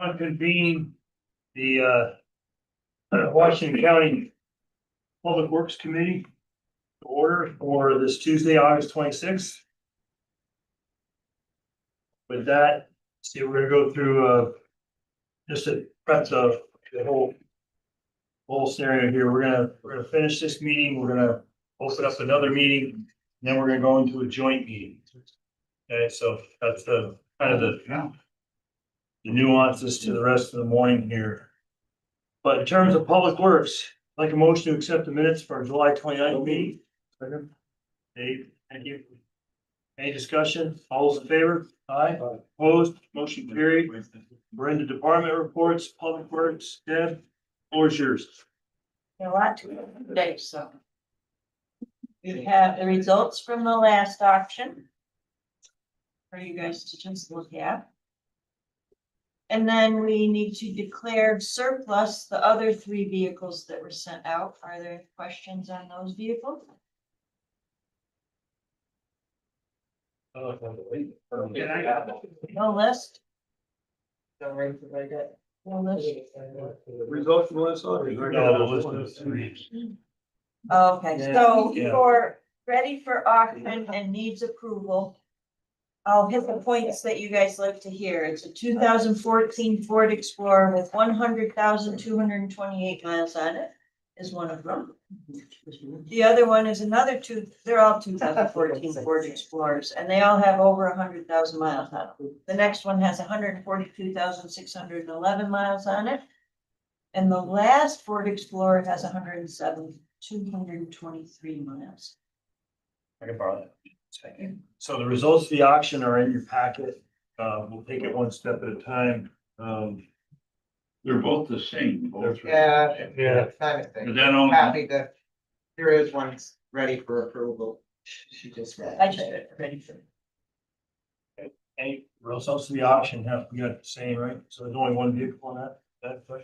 convene the Washington County Public Works Committee to order for this Tuesday, August 26th. With that, see, we're gonna go through just to prep the whole scenario here. We're gonna finish this meeting. We're gonna open up another meeting, and then we're gonna go into a joint meeting. Okay, so that's the kind of the nuances to the rest of the morning here. But in terms of public works, I'd like a motion to accept the minutes for our July 29th meeting. Dave, thank you. Any discussion? All those in favor? Aye. Opposed? Motion carried. We're into department reports, public works. Deb, floor is yours. A lot to do today, so. We have the results from the last auction for you guys to just look at. And then we need to declare surplus the other 3 vehicles that were sent out. Are there any questions on those vehicles? No list? No list? Results from last auction. Okay, so Yeah. for, ready for auction and needs approval. I'll hit the points that you guys like to hear. It's a 2014 Ford Explorer with 100,228 miles on it, is one of them. The other one is another they're all 2014 Ford Explorers, and they all have over 100,000 miles on them. The next one has 142,611 miles on it. And the last Ford Explorer has 107,223 miles. I can borrow that. Second. So the results of the auction are in your packet. We'll take it one step at a time. They're both the same. Yeah. Kind of thing. Is that on? Happy that here is one ready for approval. She just read. I just read it, ready for it. Any results of the auction have, we got the same, right? So there's only one vehicle on that?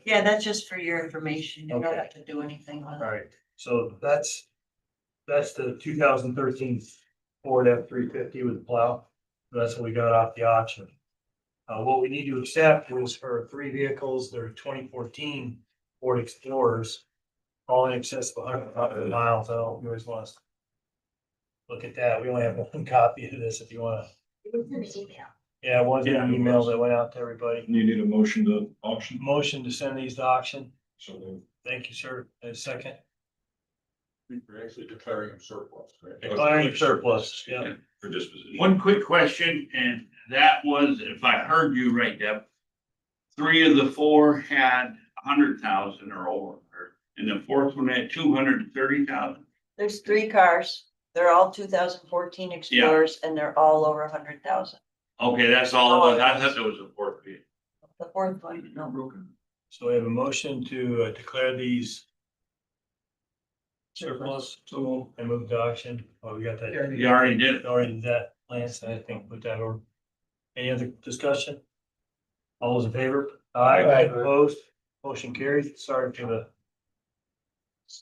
Yeah, that's just for your information. You don't Okay. have to do anything on it. All right, so that's the 2013 Ford F-350 with the plow. That's what we got off the auction. What we need to accept was for 3 vehicles, they're 2014 Ford Explorers, all in excess of 100 miles. I don't always want to look at that. We only have one copy of this if you want to. It was in the email. Yeah, it was in an email that went out to everybody. You need a motion to auction? Motion to send these to auction. So Thank you, sir. A second. we're actually declaring them surplus, right? Declaring surplus, yeah. For disposition. One quick question, and that was, if I heard you right, Deb. 3 of the 4 had 100,000 or over, and the 4th one had 230,000. There's 3 cars. They're all 2014 Explorers and they're all over 100,000. Okay, that's all it was. I thought there was a 4th vehicle. The 4th one, Not broken. So we have a motion to declare these surplus and move to auction. Oh, we got that. You already did it. Already did that, Lance, I think, with that order. Any other discussion? All those in favor? Aye. Opposed? Motion carried. Sorry for the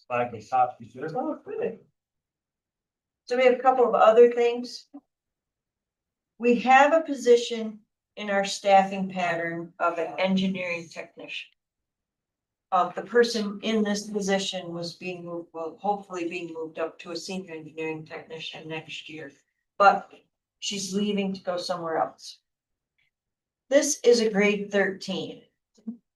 lack of copies. So we have a couple of other things. We have a position in our staffing pattern of an engineering technician. The person in this position was being moved, well, hopefully being moved up to a senior engineering technician next year, but she's leaving to go somewhere else. This is a grade 13.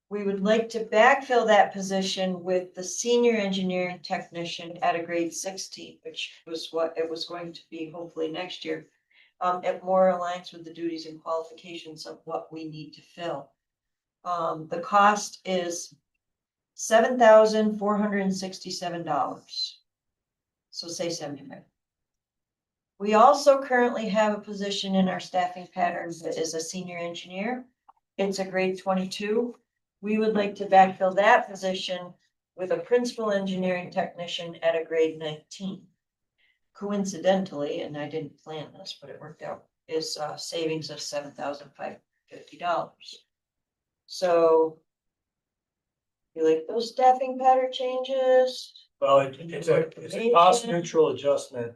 We would like to backfill that position with the senior engineering technician at a grade 16, which was what it was going to be hopefully next year. It more aligns with the duties and qualifications of what we need to fill. The cost is $7,467. So say 75. We also currently have a position in our staffing pattern that is a senior engineer. It's a grade 22. We would like to backfill that position with a principal engineering technician at a grade 19. Coincidentally, and I didn't plan this, but it worked out, is savings of $7,550. So you like those staffing pattern changes? Well, it's a cost neutral adjustment.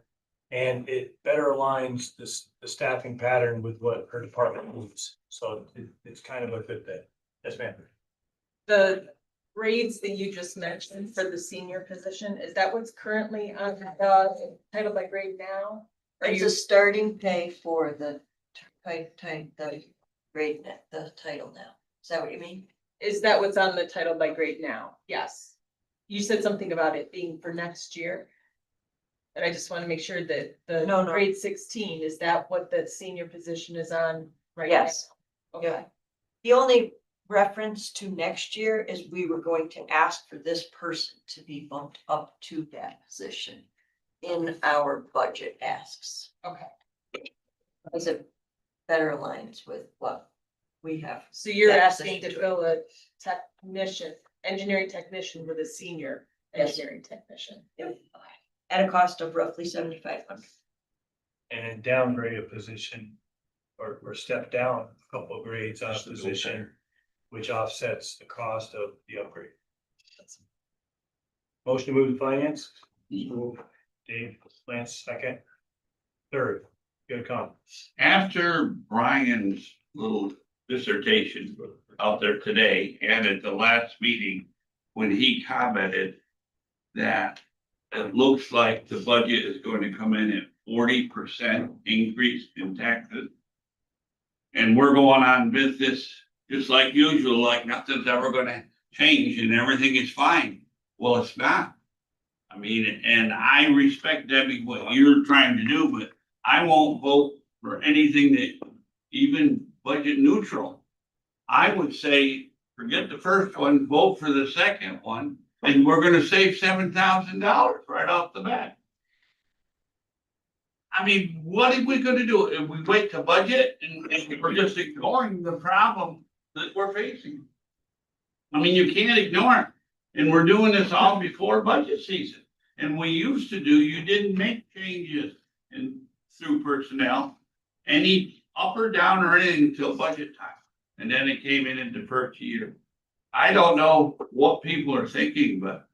And it better aligns the staffing pattern with what her department needs. So it's kind of a good thing. Yes, ma'am. The grades that you just mentioned for the senior position, is that what's currently on the title by grade now? Are It's you, a starting pay for the the grade, the title now. Is that what you mean? is that what's on the title by grade now? Yes. You said something about it being for next year. And I just want to make sure that the No, no. grade 16, is that what the senior position is on right now? Yes. Okay. Yeah. The only reference to next year is we were going to ask for this person to be bumped up to that position in our budget asks. Okay. As it better aligns with what we have. So you're That asking to position. fill a technician, engineering technician with a senior Yes. engineering technician. At a cost of roughly 7,500. And then downgrade a position or step down a couple of grades on a position, which offsets the cost of the upgrade. Motion to move to finance? Move. Dave, Lance, second. Third, good comment. After Brian's little dissertation out there today and at the last meeting, when he commented that it looks like the budget is going to come in at 40% increase in taxes. And we're going on business just like usual, like nothing's ever gonna change and everything is fine. Well, it's not. I mean, and I respect Debbie, what you're trying to do, but I won't vote for anything that even budget neutral. I would say, forget the first one, vote for the second one, and we're gonna save $7,000 right off the bat. I mean, what are we gonna do? If we wait to budget and we're just ignoring the problem that we're facing? I mean, you can't ignore it. And we're doing this all before budget season. And we used to do, you didn't make changes in through personnel, any up or down or anything until budget time. And then it came in the first year. I don't know what people are thinking, but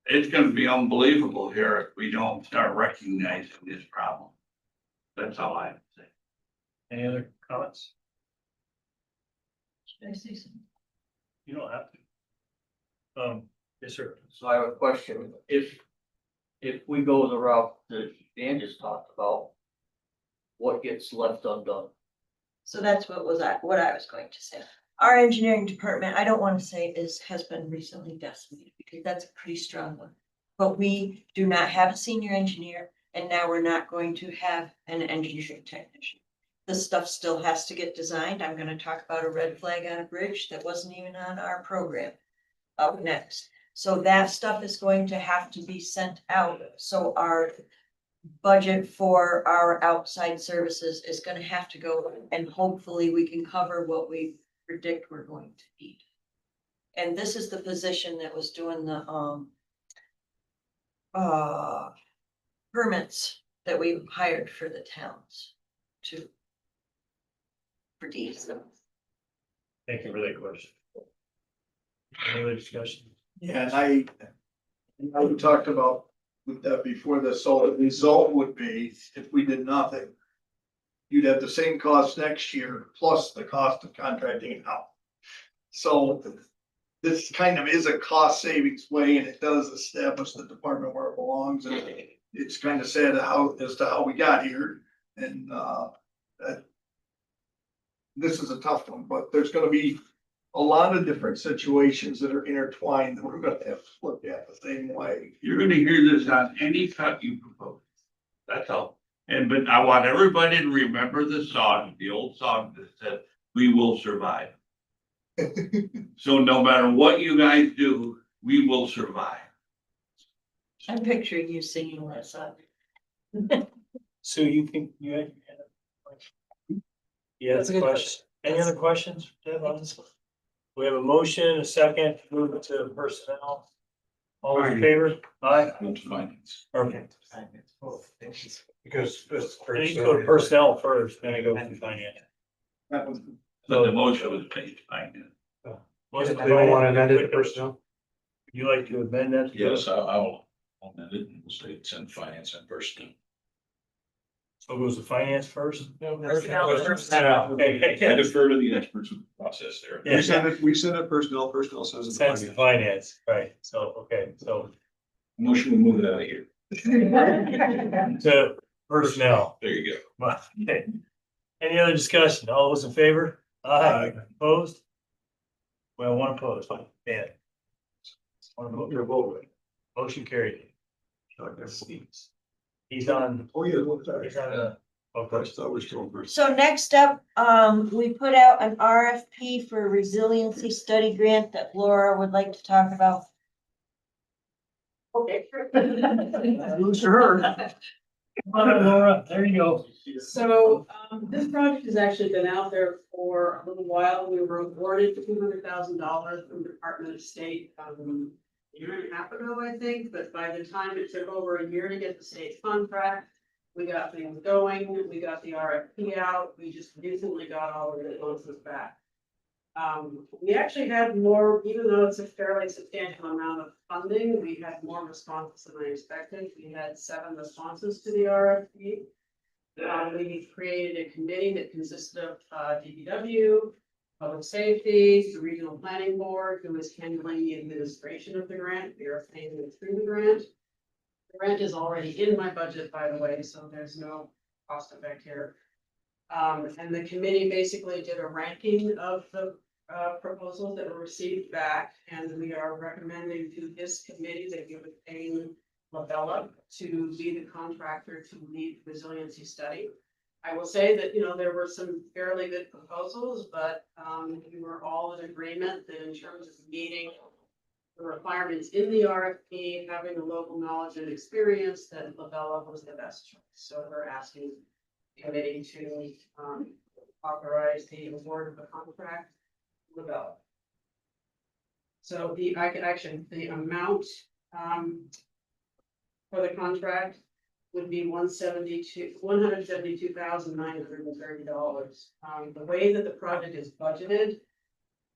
it's gonna be unbelievable here if we don't start recognizing this problem. That's all I have to say. Any other comments? Should I say something? You don't have to. Yes, sir. So I have a question, if we go the route that Dan just talked about, what gets left undone? So that's what I was going to say. Our engineering department, I don't want to say has been recently decimated because that's a pretty strong one. But we do not have a senior engineer and now we're not going to have an engineering technician. This stuff still has to get designed. I'm gonna talk about a red flag on a bridge that wasn't even on our program up next. So that stuff is going to have to be sent out. So our budget for our outside services is gonna have to go and hopefully we can cover what we predict we're going to need. And this is the position that was doing the permits that we hired for the towns to produce them. Thank you for that question. Any other discussion? Yeah, and we talked about with that before this, so the result would be, if we did nothing, you'd have the same cost next year, plus the cost of contracting it out. So this kind of is a cost savings way, and it does establish the department where it belongs, and it's kind of sad as to how we got here, and that this is a tough one, but there's gonna be a lot of different situations that are intertwined that we're gonna have to look at the same way. You're gonna hear this on any cut you propose. That's all. But I want everybody to remember the song, the old song that said, "We will survive." So no matter what you guys do, we will survive. I'm picturing you singing that song. Sue, you think you had? Yeah, that's a question. Any other questions? Deb, on this one? We have a motion, a second, move it to personnel. All in favor? Aye. Move to finance. Okay. Because it's. I need to go to personnel first, then I go to finance. That was, But the motion was paid, I know. Wasn't They don't want to amend it to Would personnel? you like to amend that? Yes, I will amend it and we'll say it's in finance and personnel. So goes to finance first? Personnel first. Okay. I defer to the experts in the process there. Yeah. We send it personnel says it's Sense of finance, right, so, okay, so Motion, we move it out of here. to personnel. There you go. Okay. Any other discussion? All those in favor? Aye. Opposed? Well, one opposed, yeah. One opposed. Motion carried. He's on, Oh, yeah. he's on the, okay. thought we still first. So next up, we put out an RFP for a resiliency study grant that Laura would like to talk about. Okay. Lose to her. Come on, Laura, there you go. So, this project has actually been out there for a little while. We were awarded $200,000 from the Department of State, a year and a half ago, I think, but by the time it took over a year to get the state contract, we got things going, we got the RFP out, we just recently got all of the responses back. We actually had more, even though it's a fairly substantial amount of funding, we had more responses than I expected. We had 7 responses to the RFP. We created a committee that consisted of DPW, Public Safety, the Regional Planning Board, who is handling the administration of the grant. We are paying them through the grant. The grant is already in my budget, by the way, so there's no cost effect here. And the committee basically did a ranking of the proposals that were received back, and we are recommending to this committee that you would pay Labella to be the contractor to lead the resiliency study. I will say that, there were some fairly good proposals, but we were all in agreement that in terms of meeting the requirements in the RFP, having the local knowledge and experience, that Labella was the best choice. So we're asking the committee to authorize the award of the contract to Labella. So the amount for the contract would be $172,930. The way that the project is budgeted,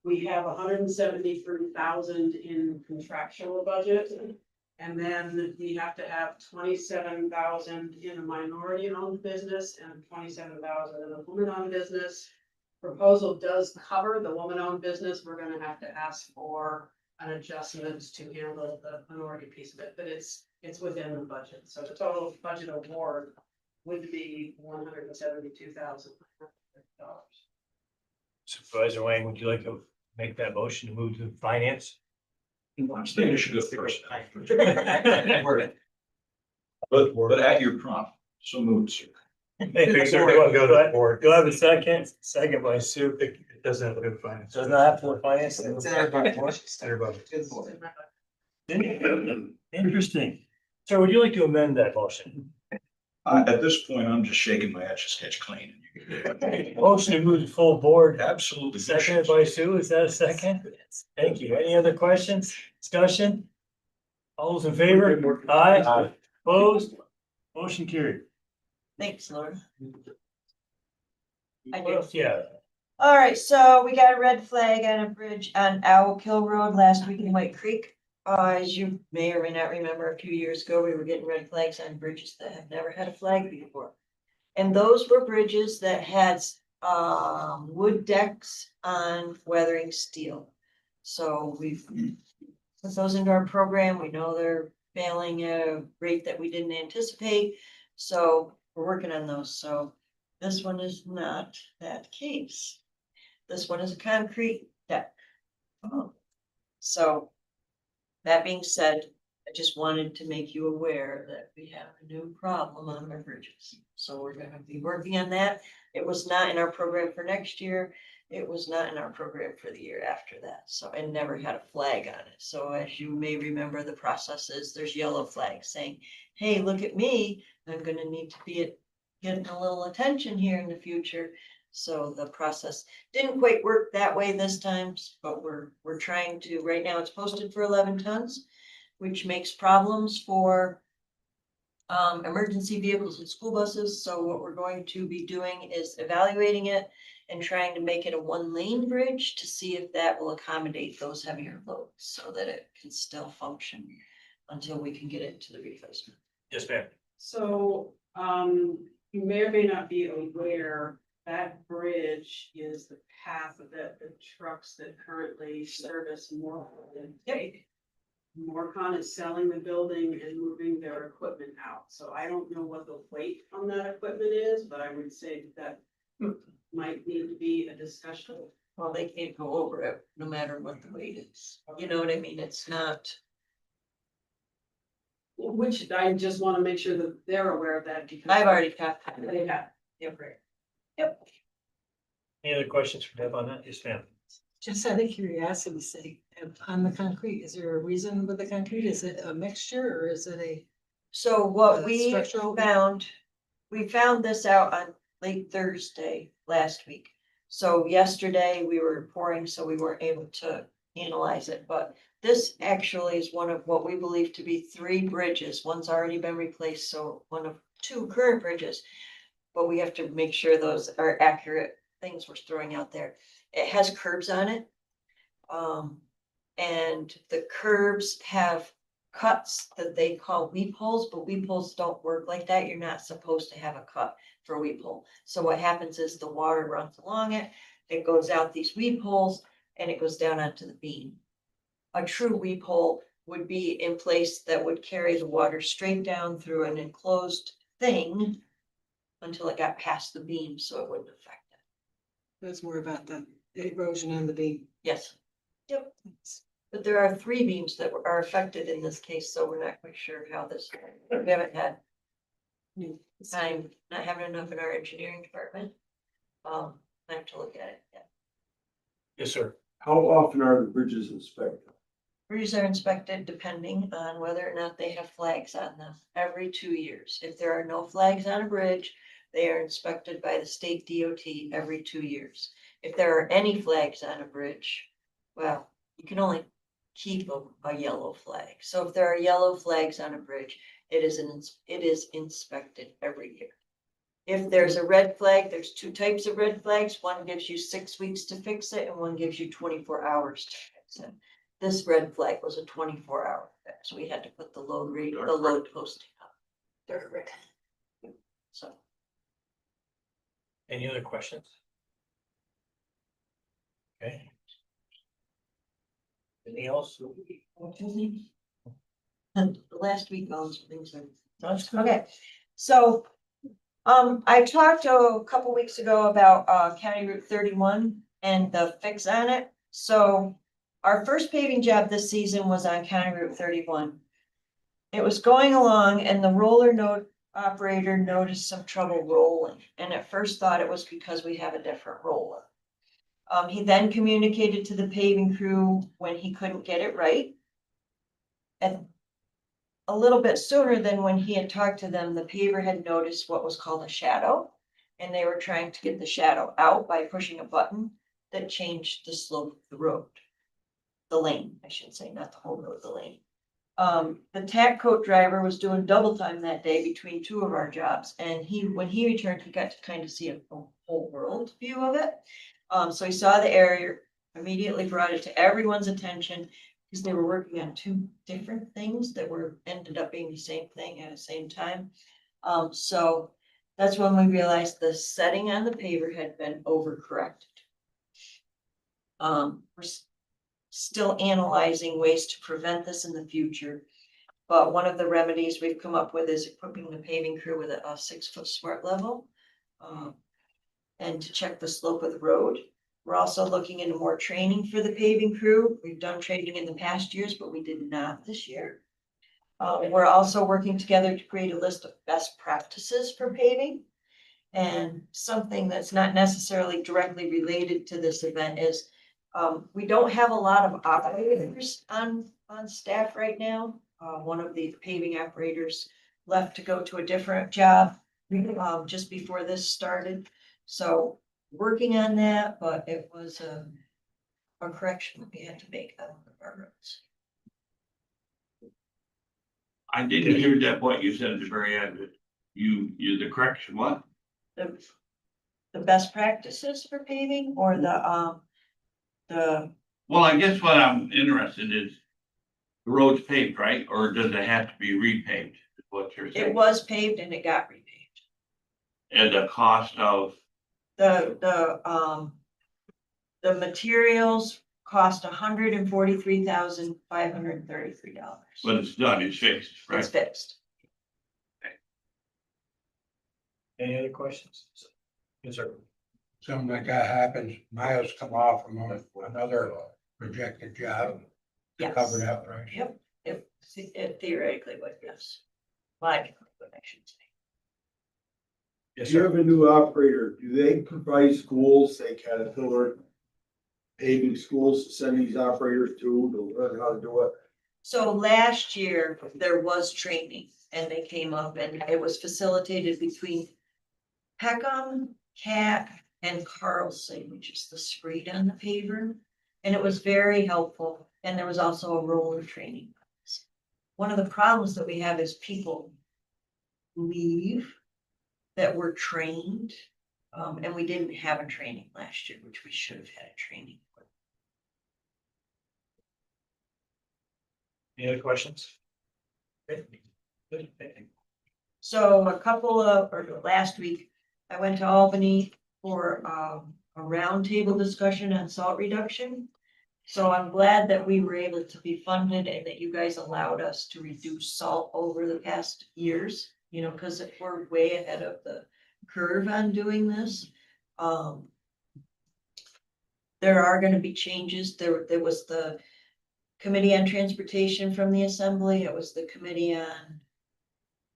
we have $173,000 in contractual budget. And then we have to have $27,000 in a minority owned business and $27,000 in a woman owned business. Proposal does cover the woman owned business. We're gonna have to ask for an adjustment to handle the minority piece of it, but it's within the budget. So the total budget award would be $172,000. Supervisor Wayne, would you like to make that motion to move to finance? I'm saying you should go first. But at your prompt, so moved, sir. Hey, sir, do I have a second? Second by Sue. It doesn't have to go to finance. Does not have to go to finance. Interesting. Sir, would you like to amend that motion? At this point, I'm just shaking my etch a sketch clean. Motion to move to full board. Absolutely. Seconded by Sue. Is that a second? Thank you. Any other questions, discussion? All those in favor? Aye. Opposed? Motion carried. Thanks, Laura. I What do. else? Yeah. All right, so we got a red flag on a bridge on Owl Kill Road last week in White Creek. As you may or may not remember, a few years ago, we were getting red flags on bridges that have never had a flag before. And those were bridges that had wood decks on weathering steel. So we've put those into our program. We know they're failing at a rate that we didn't anticipate. So we're working on those. So this one is not that case. This one is a concrete deck. So that being said, I just wanted to make you aware that we have a new problem on our bridges. So we're gonna be working on that. It was not in our program for next year. It was not in our program for the year after that. So it never had a flag on it. So as you may remember, the process is there's yellow flags saying, hey, look at me. I'm gonna need to be getting a little attention here in the future. So the process didn't quite work that way this time, but we're trying to, right now it's posted for 11 tons, which makes problems for emergency vehicles and school buses. So what we're going to be doing is evaluating it and trying to make it a 1-lane bridge to see if that will accommodate those heavier loads so that it can still function until we can get it to the replacement. Yes, ma'am. So, You may or may not be aware, that bridge is the path that the trucks that currently service Morcon take. Morcon is selling the building and moving their equipment out, so I don't know what the weight on that equipment is, but I would say that might need to be a discussion. Well, they can't go over it, no matter what the weight is. You know what I mean? It's not. Which I just wanna make sure that they're aware of that because. I've already got. They have. Yep. Any other questions for Deb on that? Yes, ma'am. Just out of curiosity's sake, on the concrete, is there a reason with the concrete? Is it a mixture or is it a? So what Uh, we structural- found, we found this out on late Thursday last week. So yesterday we were pouring, so we weren't able to analyze it, but this actually is one of what we believe to be 3 bridges. One's already been replaced, so one of 2 current bridges. But we have to make sure those are accurate things we're throwing out there. It has curbs on it. And the curbs have cuts that they call weep holes, but weep holes don't work like that. You're not supposed to have a cut for a weep hole. So what happens is the water runs along it, it goes out these weep holes, and it goes down onto the beam. A true weep hole would be in place that would carry the water straight down through an enclosed thing until it got past the beam, so it wouldn't affect it. That's more about the erosion on the beam. Yes. Yep. But there are 3 beams that are affected in this case, so we're not quite sure how this, we haven't had time, not having enough in our engineering department. I have to look at it, yeah. Yes, sir. How often are the bridges inspected? Bridges are inspected depending on whether or not they have flags on them, every 2 years. If there are no flags on a bridge, they are inspected by the state DOT every 2 years. If there are any flags on a bridge, well, you can only keep a yellow flag. So if there are yellow flags on a bridge, it is inspected every year. If there's a red flag, there's 2 types of red flags. One gives you 6 weeks to fix it and one gives you 24 hours to fix it. This red flag was a 24-hour fix. We had to put the load posting up. They're red. So. Any other questions? Okay. Anything else? And the last week, those things are. Okay, so, I talked a couple weeks ago about, County Route 31 and the fix on it. So our first paving job this season was on County Route 31. It was going along and the roller node operator noticed some trouble rolling, and at first thought it was because we have a different roller. He then communicated to the paving crew when he couldn't get it right. And a little bit sooner than when he had talked to them, the paver had noticed what was called a shadow. And they were trying to get the shadow out by pushing a button that changed the slope of the road. The lane, I should say, not the whole road, the lane. The tack coat driver was doing double time that day between 2 of our jobs. And when he returned, he got to kind of see a whole world view of it. So he saw the area, immediately brought it to everyone's attention because they were working on 2 different things that ended up being the same thing at the same time. So that's when we realized the setting on the paver had been overcorrected. We're still analyzing ways to prevent this in the future. But one of the remedies we've come up with is equipping the paving crew with a 6-foot smart level. And to check the slope of the road. We're also looking into more training for the paving crew. We've done training in the past years, but we did not this year. We're also working together to create a list of best practices for paving. And something that's not necessarily directly related to this event is we don't have a lot of operators on staff right now. One of the paving operators left to go to a different job just before this started. So working on that, but it was a correction that we had to make on one of our roads. I didn't hear that, what you said at the very end. The correction, what? The best practices for paving or the. Well, I guess what I'm interested is the road's paved, right? Or does it have to be repaved? Is what you're saying? It was paved and it got repaved. And the cost of, The materials cost $143,533. when it's done, it's fixed, It's right? fixed. Any other questions? Yes, sir. Something like that happens, miles come off from another projected job to Yes. cover that price. Yep, it theoretically would, yes. Like, I should say. Yes, If you sir. have a new operator, do they provide schools, say Caterpillar, paving schools to send these operators to learn how to do it? So last year, there was training and they came up and it was facilitated between Peckham, Cat and Carlson, which is the street on the paver. And it was very helpful. And there was also a roller training. One of the problems that we have is people leave that were trained. And we didn't have a training last year, which we should have had a training. Any other questions? Good. Good. So last week, I went to Albany for a roundtable discussion on salt reduction. So I'm glad that we were able to be funded and that you guys allowed us to reduce salt over the past years, you know, because we're way ahead of the curve on doing this. There are gonna be changes. There was the Committee on Transportation from the Assembly. It was the Committee on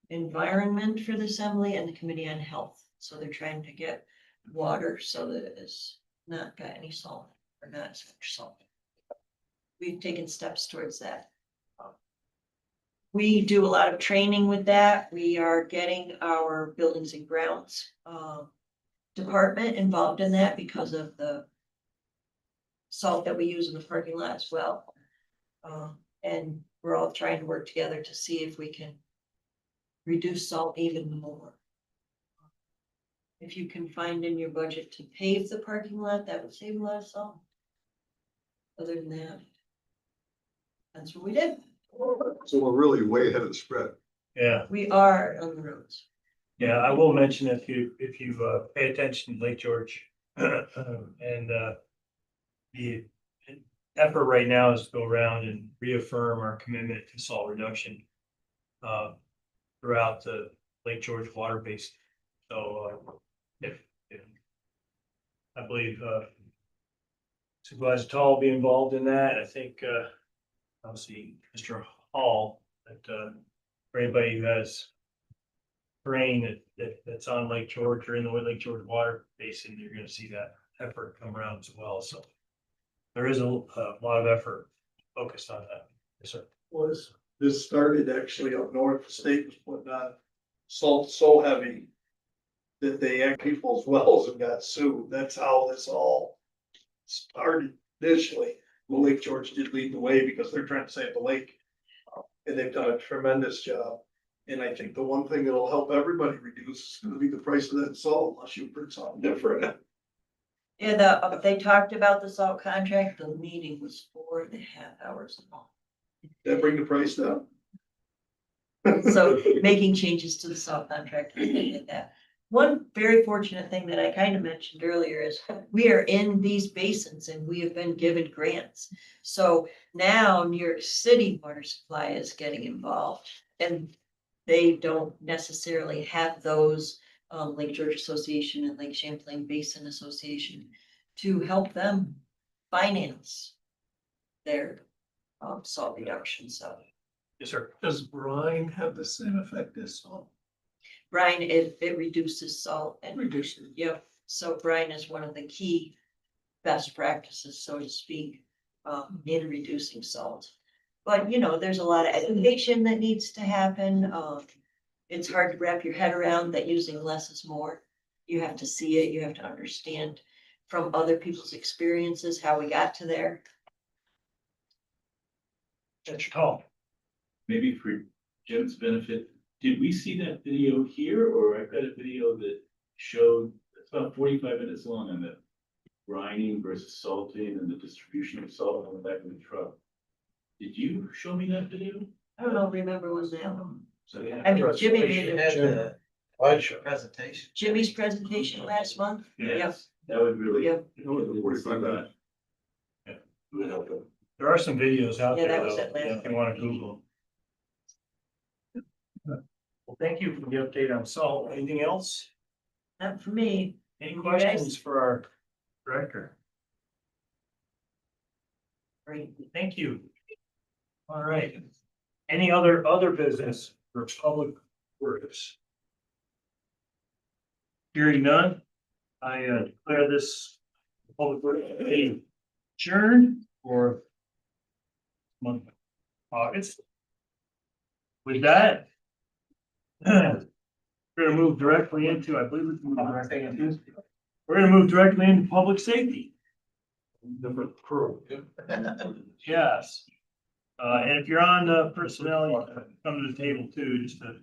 Environment for the Assembly and the Committee on Health. So they're trying to get water so that it's not got any salt or not as much salt. We've taken steps towards that. We do a lot of training with that. We are getting our buildings and grounds department involved in that because of the salt that we use in the parking lot as well. And we're all trying to work together to see if we can reduce salt even more. If you can find in your budget to pave the parking lot, that would save a lot of salt. Other than that, that's what we did. So we're really way ahead of the spread. Yeah, We are on the roads. yeah, I will mention if you pay attention to Lake George. And the effort right now is to go around and reaffirm our commitment to salt reduction throughout the Lake George water basin. So if I believe Supervisor Tall will be involved in that. I think obviously Mr. Hall, that for anybody who has terrain that's on Lake George or in the Lake George water basin, you're gonna see that effort come around as well. So there is a lot of effort focused on that. Yes, sir. Was, this started actually up north, the state was putting on salt so heavy that they had people's wells and got sued. That's how this all started initially. Well, Lake George did lead the way because they're trying to save the lake. And they've done a tremendous job. And I think the one thing that'll help everybody reduce is gonna be the price of that salt unless you put something different. Yeah, they talked about the salt contract. The meeting was 4.5 hours long. That bring the price down. So making changes to the salt contract, and things like that. One very fortunate thing that I kind of mentioned earlier is we are in these basins and we have been given grants. So now New York City Water Supply is getting involved and they don't necessarily have those Lake George Association and Lake Champlain Basin Association to help them finance their salt reduction. So Yes, sir. Does brine have the same effect as salt? brine, it reduces salt and Reduces. yep, so brine is one of the key best practices, so to speak, in reducing salt. But, you know, there's a lot of education that needs to happen. It's hard to wrap your head around that using less is more. You have to see it, you have to understand from other people's experiences, how we got to there. Mr. Tall. Maybe for Jim's benefit, did we see that video here, or I got a video that showed, it's about 45 minutes long on the brining versus salting and the distribution of salt on the back of the truck. Did you show me that video? I don't know, remember was that one? So yeah. I mean, Jimmy made You it. had the Presentation. Jimmy's presentation last month. Yes, that would really. Yep. There are some videos out Yeah, there that was though, it last if you wanna Google. Well, thank you for the update on salt. Anything else? Not for me. Any You guys? questions for our director? Great. Thank you. All right. Any other business for public works? Hearing none, I declare this public works meeting adjourned for month of August. With that, we're gonna move directly into, I believe it's moving directly into, we're gonna move directly into public safety. Number crew. Yes. And if you're on personnel, you can come to the table too, just to.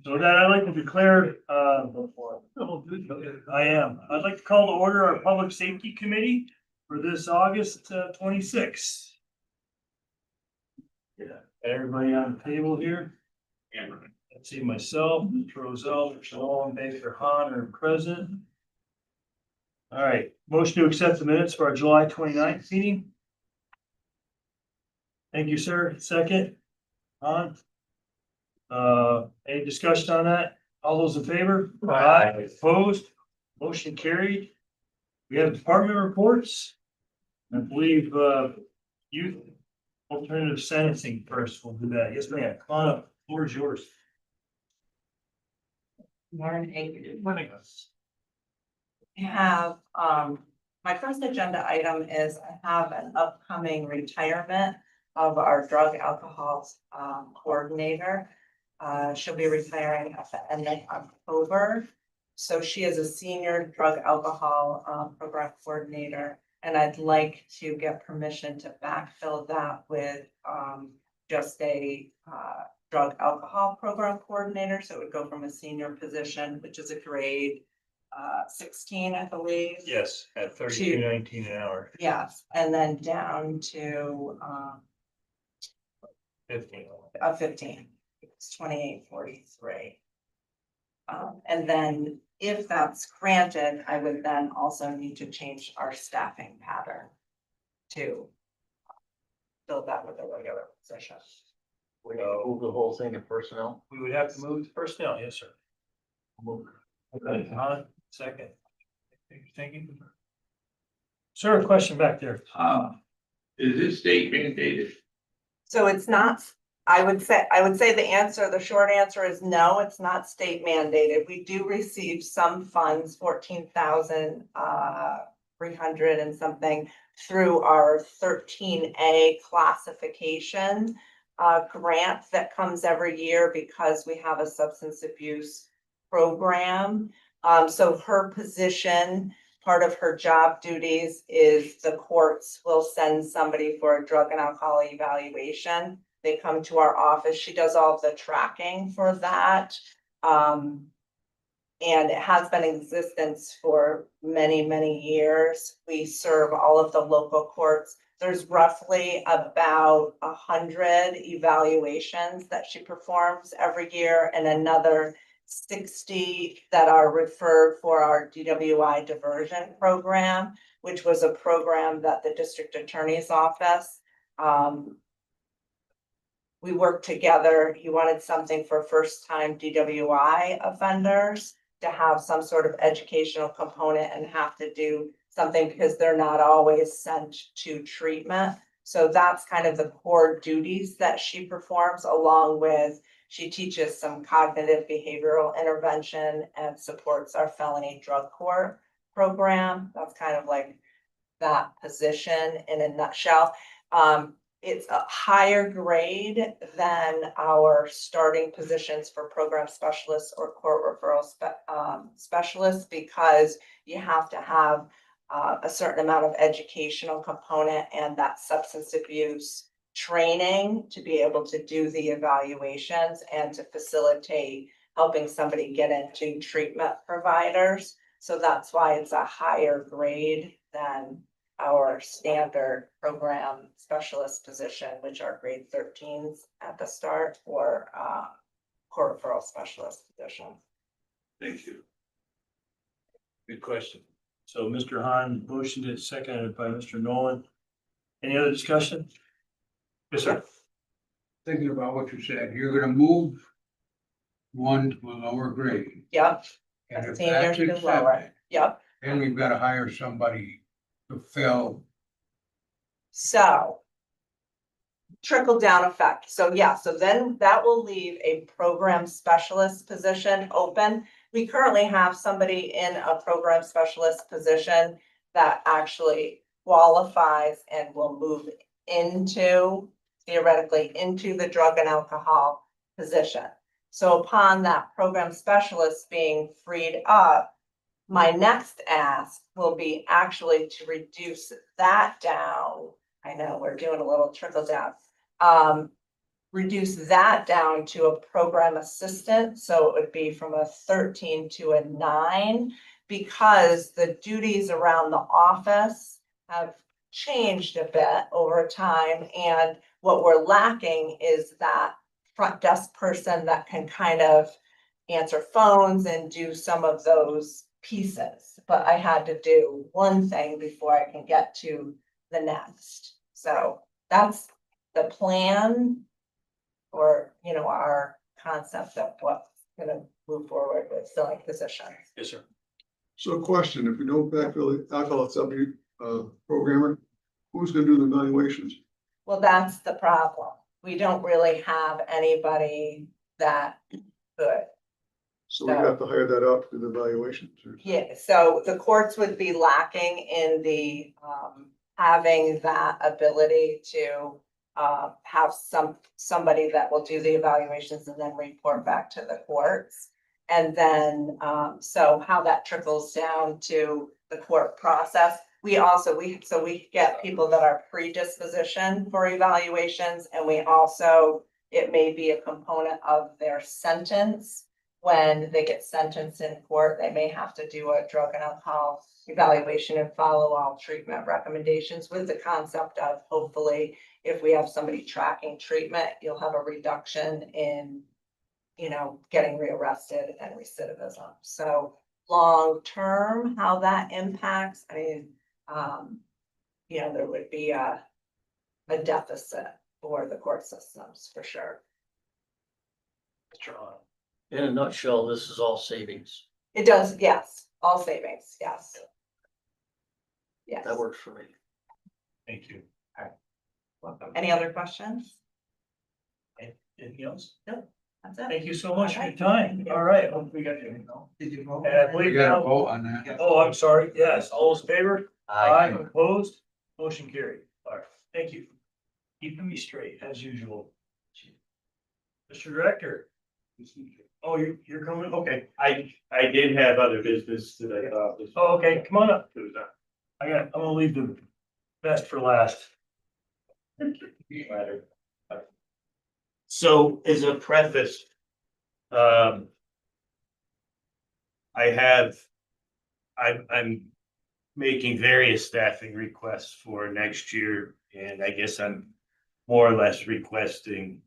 So that I'd like to declare, I am, I'd like to call to order our Public Safety Committee for this August 26th. Yeah, everybody on the table here. Let's see, myself, Mr. Roselle, Mr. Long, Baker, Han are present. All right, motion to accept the minutes for our July 29th meeting. Thank you, sir. Second, Han. Any discussion on that? All those in favor? Aye. Opposed? Motion carried. We have department reports. I believe, youth alternative sentencing first. We'll do that. Yes, ma'am. Come on up. Floor is yours. Morning. Morning. I have, my first agenda item is I have an upcoming retirement of our drug alcohol, coordinator. She'll be retiring at the end of October. So she is a senior drug alcohol, program coordinator. And I'd like to get permission to backfill that with, just a, drug alcohol program coordinator. So it would go from a senior position, which is a grade 16, I believe. Yes, at 32.19 an hour. Yes, and then down to 15. 15. It's 28.43. And then if that's granted, I would then also need to change our staffing pattern to fill that with a regular position. We move the whole thing to personnel. We would have to move to personnel. Yes, sir. Okay, Han, second. Thank you. Sir, a question back there. Is this state mandated? So it's not, I would say the short answer is no, it's not state mandated. We do receive some funds, 14,300 and something through our 13A classification grant that comes every year because we have a substance abuse program. So her position, part of her job duties is the courts will send somebody for a drug and alcohol evaluation. They come to our office. She does all of the tracking for that. And it has been in existence for many, many years. We serve all of the local courts. There's roughly about 100 evaluations that she performs every year and another 60 that are referred for our DWI diversion program, which was a program that the district attorney's office, we worked together. He wanted something for first-time DWI offenders to have some sort of educational component and have to do something because they're not always sent to treatment. So that's kind of the core duties that she performs, along with she teaches some cognitive behavioral intervention and supports our felony drug court program. That's kind of like that position in a nutshell. It's a higher grade than our starting positions for program specialists or court referral specialists because you have to have a certain amount of educational component and that substance abuse training to be able to do the evaluations and to facilitate helping somebody get into treatment providers. So that's why it's a higher grade than our standard program specialist position, which are grade 13s at the start, or court referral specialist position. Thank you. Good question. So Mr. Hahn motioned it, seconded by Mr. Nolan. Any other discussion? Yes, sir. Thinking about what you said, you're gonna move one to a lower grade. Yep, And if senior that's to lower, accepted, yep. then we've gotta hire somebody to fill. So. Trickle down effect. So yeah, so then that will leave a program specialist position open. We currently have somebody in a program specialist position that actually qualifies and will move theoretically into the drug and alcohol position. So upon that program specialist being freed up, my next ask will be actually to reduce that down. I know we're doing a little trickle down. Reduce that down to a program assistant, so it would be from a 13 to a 9, because the duties around the office have changed a bit over time, and what we're lacking is that front desk person that can kind of answer phones and do some of those pieces. But I had to do one thing before I can get to the next. So that's the plan, or, you know, our concept of what's gonna move forward with filling positions. Yes, sir. So question, if we don't backfill the alcohol subject, programmer, who's gonna do the evaluations? Well, that's the problem. We don't really have anybody that could. So we have to hire that out to do the evaluations. or- Yeah, so the courts would be lacking in the, having that ability to have somebody that will do the evaluations and then report back to the courts. And then, so how that trickles down to the court process. We get people that are predispositioned for evaluations, and we also, it may be a component of their sentence. When they get sentenced in court, they may have to do a drug and alcohol evaluation and follow all treatment recommendations, with the concept of, hopefully, if we have somebody tracking treatment, you'll have a reduction in, you know, getting rearrested and recidivism. So long term, how that impacts, I mean, you know, there would be a deficit for the court systems for sure. Mr. Hahn. In a nutshell, this is all savings. It does, yes, all savings, yes. Yes. That works for me. Thank you. Welcome. Any other questions? Anything else? That's it. Thank you so much for your time. All right. Hope we got you. Did you vote? And I believe We gotta now- vote on that. Oh, I'm sorry. Yes, all those in favor? Opposed? Motion carried. All right, thank you. Keeping me straight as usual. Mr. Director. Oh, you're coming? Okay. I did have other business that I thought was. Oh, okay, come on up. It was not I'm gonna leave the best for last. matter. So as a preface, I have, I'm making various staffing requests for next year, and I guess I'm more or less requesting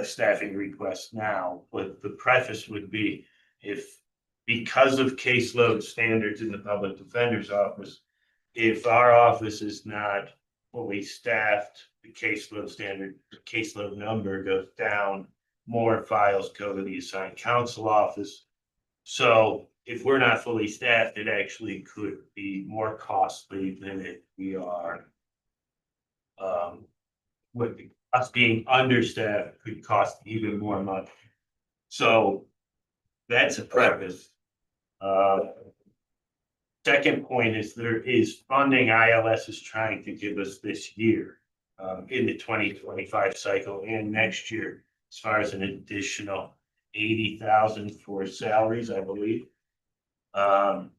staffing requests now, but the preface would be if, because of caseload standards in the public defender's office, if our office is not fully staffed, the caseload standard, the caseload number goes down, more files go to the assigned counsel office. So if we're not fully staffed, it actually could be more costly than if we are. With us being understaffed could cost even more money. So that's a preface. Second point is there is funding ILS is trying to give us this year, in the 2025 cycle and next year, as far as an additional 80,000 for salaries, I believe. And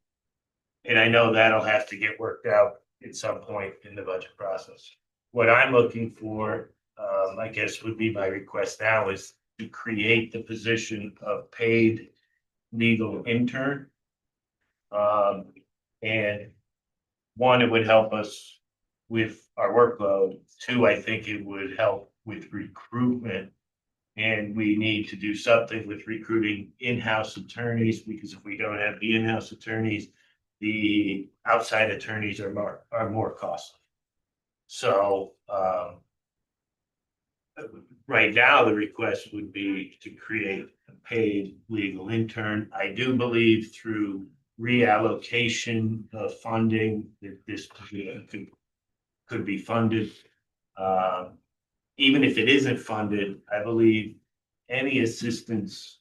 I know that'll have to get worked out at some point in the budget process. What I'm looking for, I guess would be my request now, is to create the position of paid legal intern. And one, it would help us with our workload. Two, I think it would help with recruitment And we need to do something with recruiting in-house attorneys, because if we don't have the in-house attorneys, the outside attorneys are more costly. So, right now, the request would be to create a paid legal intern. I do believe through reallocation of funding that this could be funded. Even if it isn't funded, I believe any assistance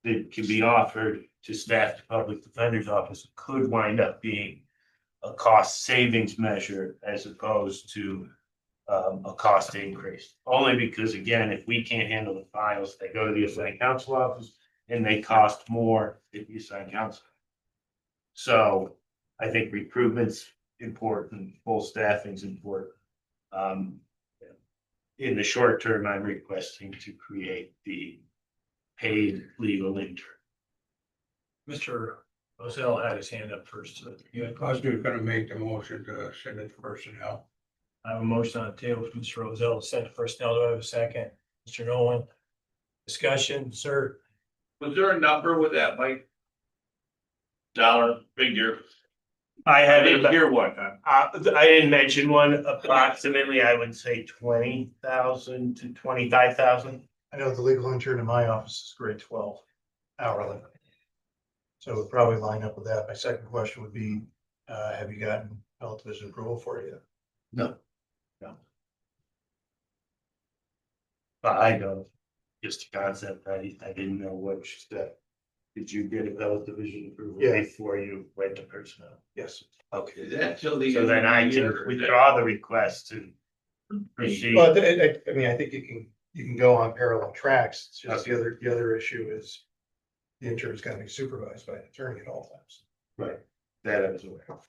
that can be offered to staff the public defender's office could wind up being a cost savings measure as opposed to a cost increase. Only because, again, if we can't handle the files, they go to the assigned counsel office and they cost more at the assigned counsel. So I think recruitment's important, full staffing's important. In the short term, I'm requesting to create the paid legal intern. Mr. Rosell had his hand up first. So you had- I was just gonna make the motion to send it to personnel. I have a motion on the table from Mr. Rosell to send to personnel. Do I have a second? Mr. Nolan? Discussion, sir? Was there a number with that, Mike? Dollar figure? I I have didn't hear one. I didn't mention one, approximately, I would say 20,000 to 25,000. I know the legal intern in my office is grade 12 hourly. So it would probably line up with that. My second question would be, have you gotten health vision approval for it yet? No. But I don't, just a concept, I didn't know which step. Did you get a health division approval Yeah. before you went to personnel? Yes. Okay, Is that till the? so end then of the I year, can or is that- withdraw the request to proceed. Well, I mean, I think you can go on parallel tracks. It's just the other issue is the intern's got to be supervised by an attorney at all times. Right, that I was aware of.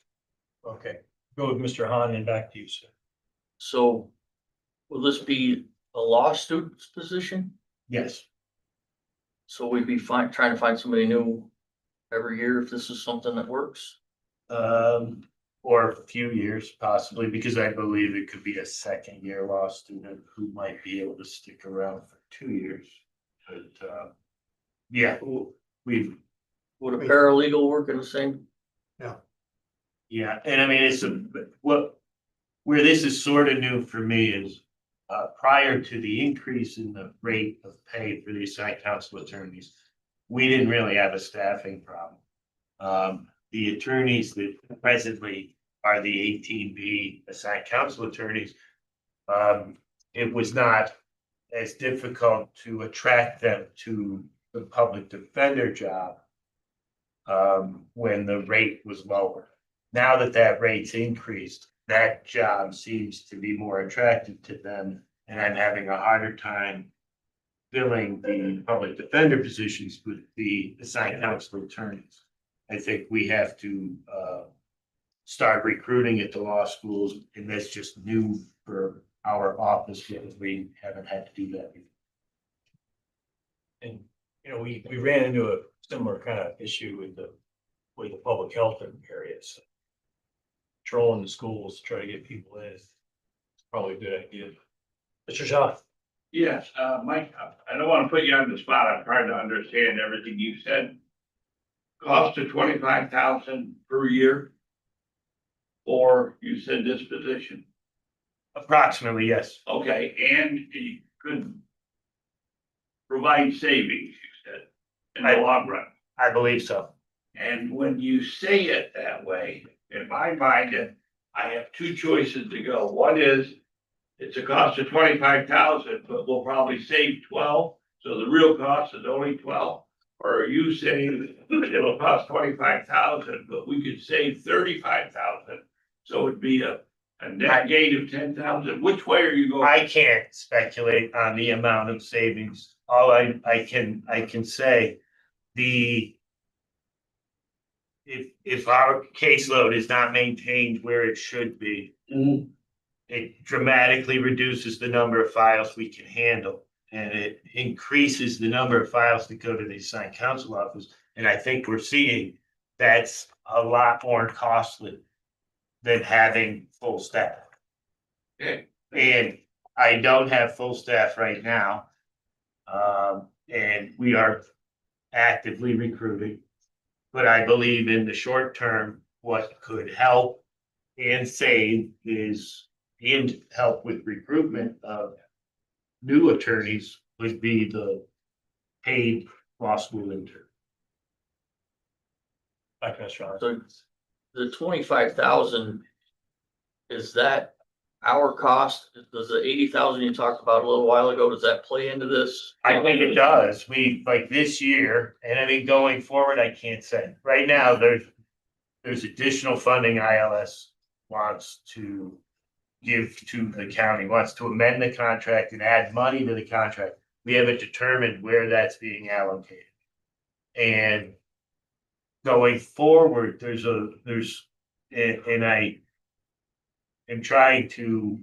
Okay, go with Mr. Hahn and back to you, sir. So will this be a law student's position? Yes, So we'd be trying to find somebody new every year if this is something that works? or a few years possibly, because I believe it could be a second year law student who might be able to stick around for 2 years. But, yeah, we've, Would a paralegal work in the same? yeah, and I mean, where this is sort of new for me is, prior to the increase in the rate of pay for the assigned counsel attorneys, we didn't really have a staffing problem. The attorneys that presently are the 18B assigned counsel attorneys, it was not as difficult to attract them to the public defender job when the rate was lower. Now that that rate's increased, that job seems to be more attractive to them, and I'm having a harder time filling the public defender positions with the assigned counsel attorneys. I think we have to start recruiting at the law schools, and that's just new for our office because we haven't had to do that before. And, you know, we ran into a similar kind of issue with the public health areas. Trolling the schools to try to get people in is probably a good idea. Mr. Shaw? Yes, Mike, I don't want to put you on the spot. I'm trying to understand everything you said. Cost of 25,000 per year? Or you said this position? Approximately, yes. Okay, and you could provide savings, you said, in the long run. I believe so. And when you say it that way, in my mind, I have two choices to go. One is, it's a cost of 25,000, but we'll probably save 12, so the real cost is only 12. Or are you saying it'll cost 25,000, but we could save 35,000? So it'd be a net gain of 10,000. Which way are you going? I can't speculate on the amount of savings. All I can say, if our caseload is not maintained where it should be, it dramatically reduces the number of files we can handle. And it increases the number of files that go to the assigned counsel office. And I think we're seeing that's a lot more costly than having full staff. Okay. And I don't have full staff right now. And we are actively recruiting. But I believe in the short term, what could help and save is, and help with recruitment of new attorneys would be the paid law school intern. Thank you, Mr. Allen. So the 25,000, is that our cost? Does the 80,000 you talked about a little while ago, does that play into this? I think it does. We, like this year, and I mean, going forward, I can't say. Right now, there's additional funding ILS wants to give to the county, wants to amend the contract and add money to the contract. We haven't determined where that's being allocated. And going forward, and I am trying to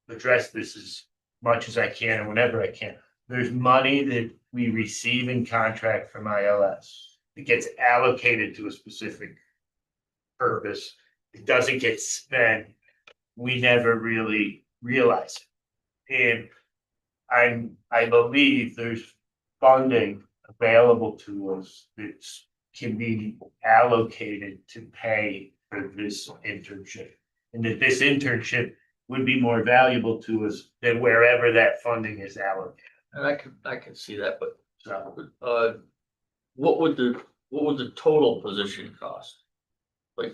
address this as much as I can and whenever I can. There's money that we receive in contract from ILS. It gets allocated to a specific purpose. It doesn't get spent. We never really realize it. And I believe there's funding available to us that can be allocated to pay for this internship. And that this internship would be more valuable to us than wherever that funding is allocated. And I can see that, but So what would the total position cost? Like,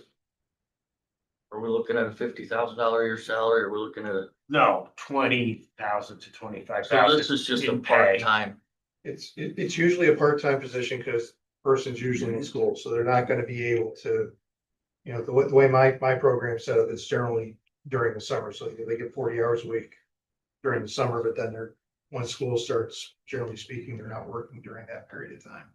are we looking at a $50,000 a year salary, or we're looking at no, 20,000 to 25,000. so this is just a in pay. part-time? It's usually a part-time position because the person's usually in school, so they're not gonna be able to. You know, the way my program set up, it's generally during the summer, so they get 40 hours a week during the summer, but then when school starts, generally speaking, they're not working during that period of time.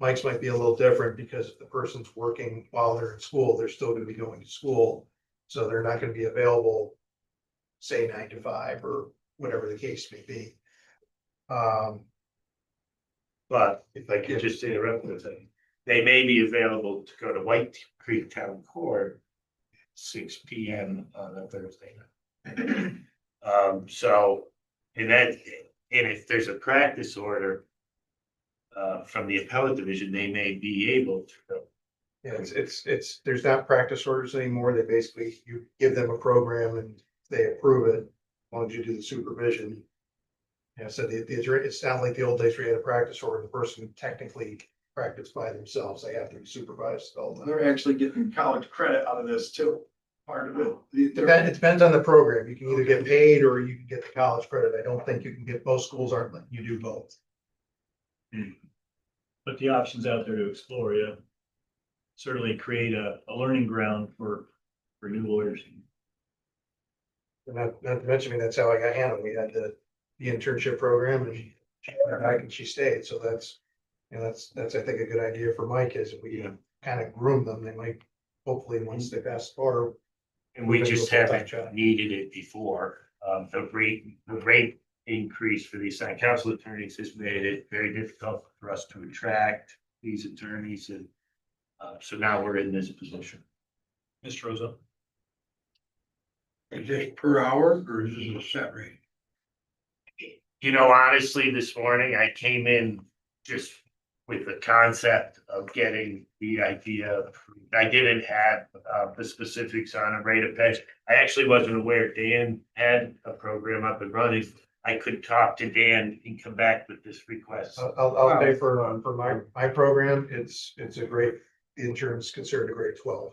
Mike's might be a little different because if the person's working while they're in school, they're still gonna be going to school. So they're not gonna be available, say 9 to 5 or whatever the case may be. But if I could just interrupt for a second, they may be available to go to White Creek Town Court at 6 PM on a Thursday night. So, and if there's a practice order from the appellate division, they may be able to go. Yeah, it's, there's not practice orders anymore. They basically, you give them a program and they approve it, as long as you do the supervision. Yeah, so it's not like the old days where you had a practice order, the person can technically practice by themselves. They have to be supervised all the time. They're actually getting college credit out of this too, part of it. It depends on the program. You can either get paid or you can get the college credit. I don't think you can get, most schools aren't letting you do both. But the options out there to explore, yeah. Certainly create a learning ground for new lawyers. And not to mention, that's how I got Hannah. We had the internship program and she went back and she stayed. So that's, you know, that's, I think, a good idea for Mike is if we kind of groom them, they might, hopefully, once they pass the bar. And we We're gonna just do a full-time haven't job. needed it before. The rate increase for the assigned counsel attorneys has made it very difficult for us to attract these attorneys, and so now we're in this position. Mr. Rosa? Is this per hour or is this a set rate? You know, honestly, this morning I came in just with the concept of getting the idea. I didn't have the specifics on a rate of pay. I actually wasn't aware Dan had a program up and running. I could talk to Dan and come back with this request. I'll pay for my program. It's a grade, the insurance considered a grade 12.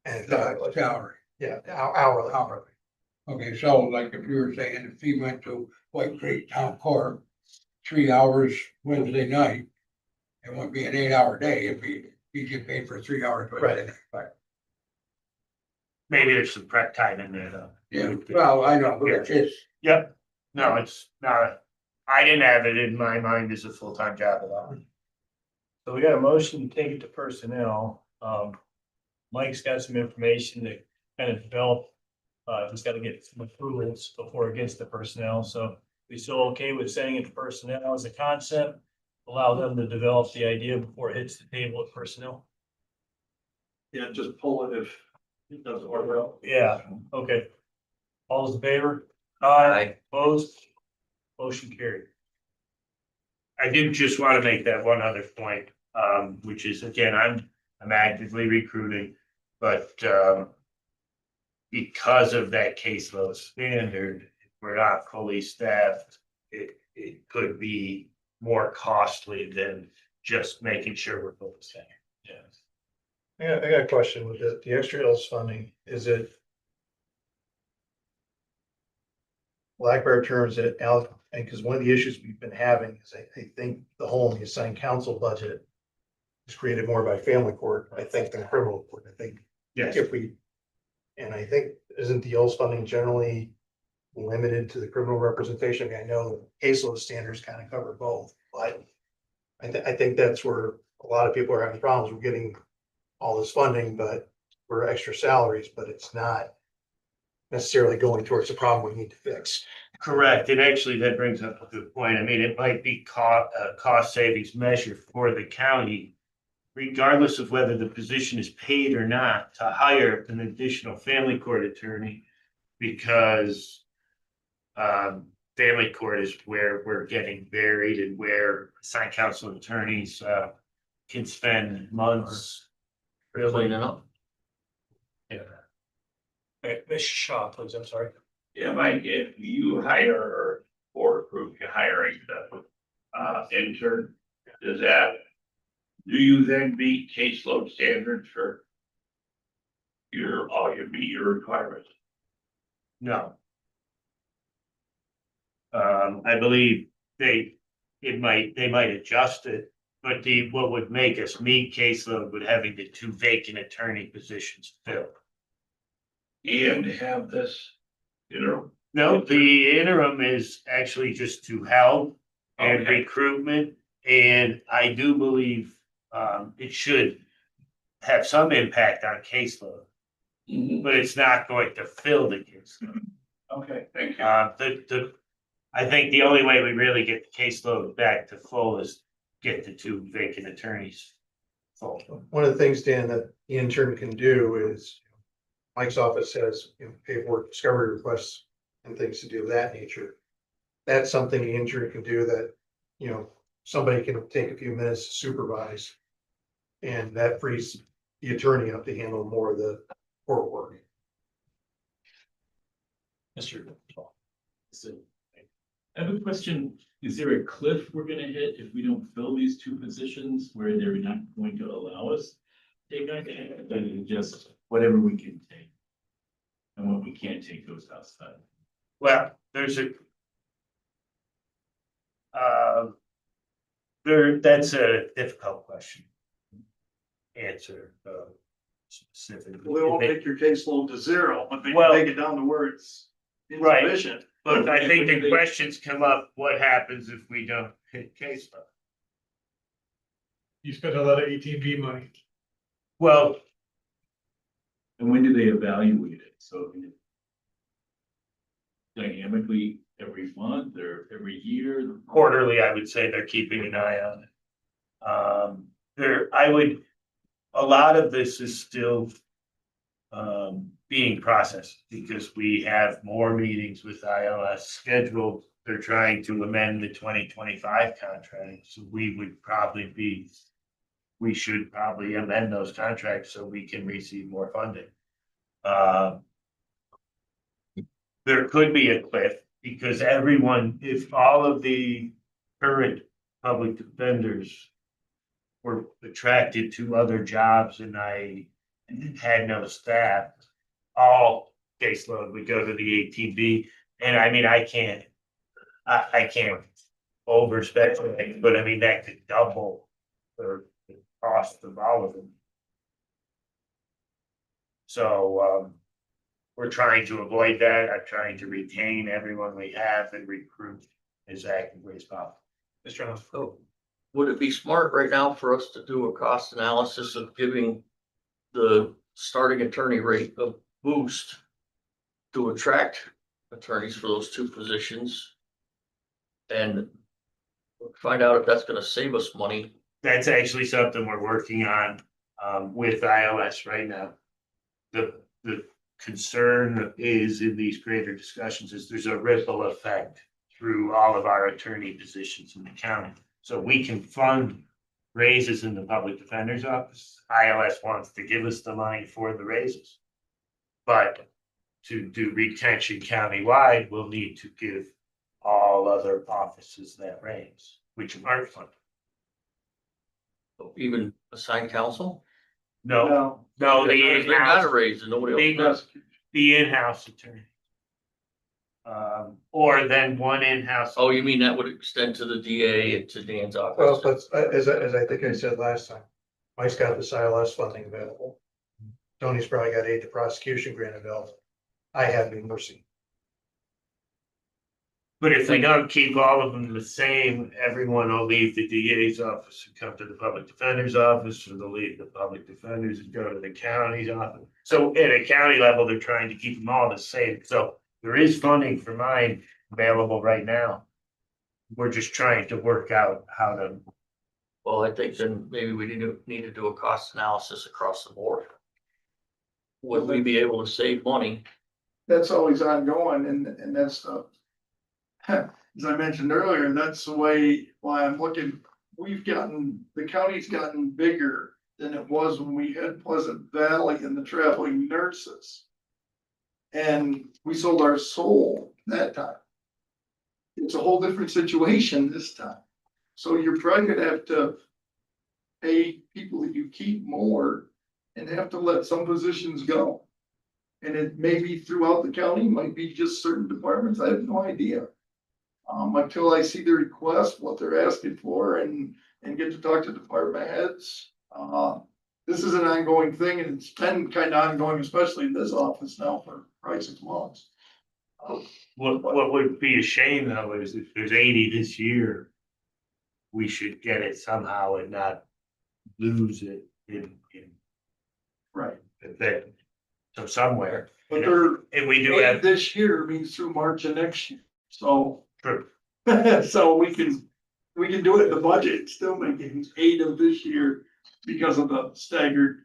And Salary. yeah, hourly. Hourly. Okay, so like if you were saying, if he went to White Creek Town Court, 3 hours Wednesday night, it wouldn't be an 8-hour day if he get paid for 3 hours. Wednesday night. Right. Maybe there's some prep time in there though. Yeah, well, I know, but it's, Yep. No, it's not. I didn't have it in my mind as a full-time job at all. So we got a motion to take it to personnel. Mike's got some information to kind of develop. He's got to get some approvals before it gets to personnel. So we still okay with sending it to personnel as a concept? Allow them to develop the idea before it hits the table at personnel? Yeah, just pull it if it doesn't work well. Yeah, okay. All those in favor? Aye. Opposed? Motion carried. I do just want to make that one other point, which is, again, I'm actively recruiting, but, because of that caseload standard, if we're not fully staffed, it could be more costly than just making sure we're fully staffed. Yes. Yeah, I got a question with the extra hills funding, is it? Lack of better terms, and because one of the issues we've been having is I think the hole in the assigned council budget is created more by family court, I think, than criminal court, I think. Yes. And I think, isn't the L's funding generally limited to the criminal representation? I mean, I know the caseload standards kind of cover both, but I think that's where a lot of people are having problems. We're getting all this funding, but we're extra salaries, but it's not necessarily going towards the problem we need to fix. Correct, and actually that brings up a good point. I mean, it might be cost savings measure for the county, regardless of whether the position is paid or not, to hire an additional family court attorney, because family court is where we're getting buried and where assigned counsel attorneys can spend months really. Cleaning up. Yeah. Mr. Shaw, please, I'm sorry. Yeah, Mike, if you hire or approve you hiring the intern, do you then meet caseload standards for all your requirements? No. I believe they might adjust it, but what would make us meet caseload would having the 2 vacant attorney positions filled. And have this, No, the interim is actually just to help and Okay. recruitment, and I do believe it should have some impact on caseload, but it's not going to fill the caseload. Okay, thank you. I think the only way we really get the caseload back to full is get the 2 vacant attorneys full. One of the things, Dan, that the intern can do is Mike's office has, paperwork, discovery requests and things to do of that nature. That's something the intern can do that, somebody can take a few minutes to supervise. And that frees the attorney up to handle more of the court work. Mr. I have a question. Is there a cliff we're gonna hit if we don't fill these 2 positions where they're not going to allow us to take on? Then just whatever we can take. And what we can't take goes outside. Well, that's a difficult question. Answer specifically. We won't take your caseload to 0, but they can Well- take it down to where it's Right. insufficient. But I think the questions come up, what happens if we don't hit caseload? You spend a lot of ATV money. Well, And when do they evaluate it? So dynamically every month or every year? quarterly, I would say they're keeping an eye on it. A lot of this is still being processed because we have more meetings with ILS scheduled. They're trying to amend the 2025 contract, so we should probably amend those contracts so we can receive more funding. There could be a cliff because if all of the current public defenders were attracted to other jobs and I had no staff, all caseload would go to the ATB. And I mean, I can't over speculate, but I mean, that could double the cost of all of them. So, we're trying to avoid that. I'm trying to retain everyone we have and recruit as actively as possible. Mr. Hunt. So would it be smart right now for us to do a cost analysis of giving the starting attorney rate a boost to attract attorneys for those 2 positions? And find out if that's gonna save us money. That's actually something we're working on with ILS right now. The concern is in these greater discussions is there's a ripple effect through all of our attorney positions in the county. So we can fund raises in the public defender's office. ILS wants to give us the money for the raises. But to do retention countywide, we'll need to give all other offices that raise, which aren't funded. Even assigned counsel? No, no, the They got a in-house, raise and nobody else. the in-house attorney. Or then one in-house. Oh, you mean that would extend to the DA and to Dan's Well, office? but as I think I said last time, Mike's got this ILS funding available. Tony's probably got aid to prosecution grant available. I have New Mercy. But if we don't keep all of them the same, everyone will leave the DA's office and come to the public defender's office, or they'll leave the public defenders and go to the county's office. So at a county level, they're trying to keep them all the same. So there is funding for mine available right now. We're just trying to work out how to. Well, I think then maybe we need to do a cost analysis across the board. Would we be able to save money? That's always ongoing and that's as I mentioned earlier, that's the way, why I'm looking, the county's gotten bigger than it was when we had Pleasant Valley and the traveling nurses. And we sold our soul that time. It's a whole different situation this time. So you're probably gonna have to pay people that you keep more and have to let some positions go. And it may be throughout the county, might be just certain departments, I have no idea. Until I see the request, what they're asking for and get to talk to department heads. This is an ongoing thing and it's been kind of ongoing, especially in this office now for probably 6 months. What would be a shame though is if there's 80 this year, we should get it somehow and not lose it in. Right. That, so somewhere. But they're, And we do and have. this year means through March of next year, so. True. So we can do it in the budget, still making 8 of this year because of the staggered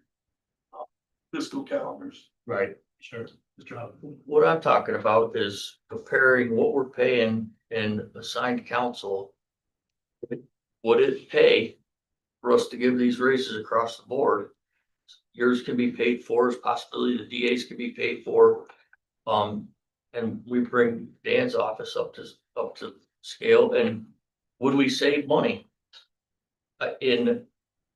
fiscal calendars. Right, sure. What I'm talking about is comparing what we're paying in assigned counsel. Would it pay for us to give these raises across the board? Yours can be paid for, as possibility the DAs can be paid for. And we bring Dan's office up to scale, and would we save money in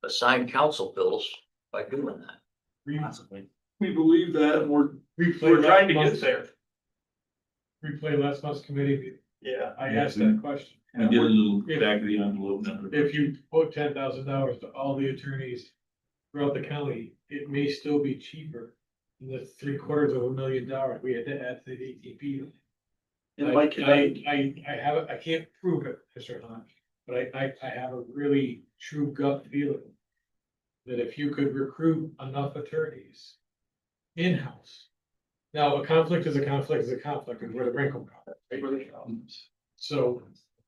assigned counsel bills by doing that? Possibly. We believe that and we're Replay trying to last get month's- there. Replay last month's committee meeting. Yeah. I asked that question. We did a little back of the envelope number. If you put $10,000 to all the attorneys throughout the county, it may still be cheaper than the $750,000 we had to add to the ATP. And Mike and I can't prove it, Mr. Hunt, but I have a really true gut feeling that if you could recruit enough attorneys in-house. Now, a conflict is a conflict is a conflict, is where the wrinkle comes. So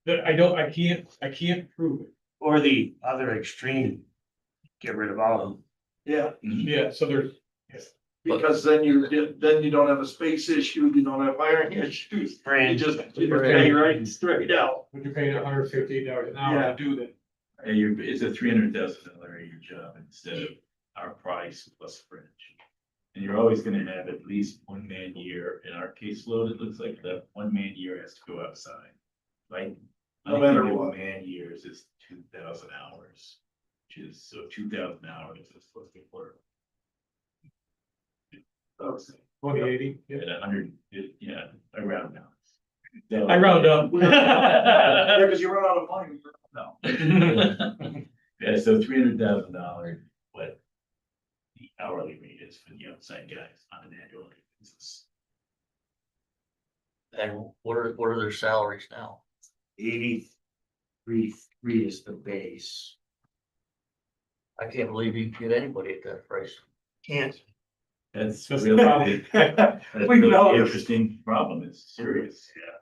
that I can't prove it. Or the other extreme, get rid of all of them. Yeah, Yeah, so there's, because then you don't have a space issue, you don't have hiring issues. You Fringe. just pay right straight out. when you're paying $158 an hour to do that. And it's a $300,000 a year job instead of our price plus fringe. And you're always gonna have at least 1 man year in our caseload. It looks like that 1 man year has to go outside. Right? No matter 1 what. man years is 2,000 hours, which is, so 2,000 hours is supposed to work. 2080, yeah. At 100, yeah, around now. I round up. Yeah, because you run out of money. No. Yeah, so $300,000, what the hourly rate is for the outside guys on an annual basis. And what are their salaries now? 83 is the base. I can't believe you can get anybody at that price. Can't. That's That's really, the problem. that's We really know. interesting problem. It's serious. Yeah.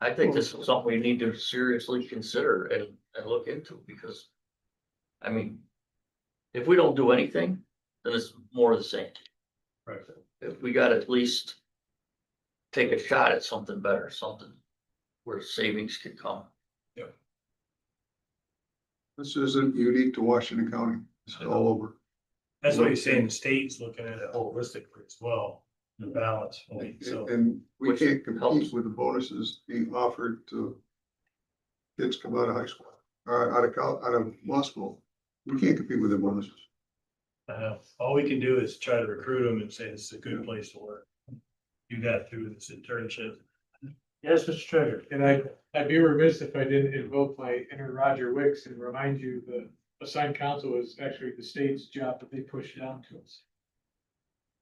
I think this is something we need to seriously consider and look into, because, I mean, if we don't do anything, then it's more of the same. Right. If we got at least take a shot at something better, something where savings can come. This isn't unique to Washington County, it's all over. That's what he's saying, the state's looking at it holistically as well, the balance, so. And we Which can't helps. compete with the bonuses being offered to kids come out of high school, or out of law school. We can't compete with the bonuses. All we can do is try to recruit them and say this is a good place to work. Do that through this internship. Yes, Mr. Treasurer. And I'd be remiss if I didn't invoke my inner Roger Wicks and remind you the assigned counsel is actually the state's job that they push down to us.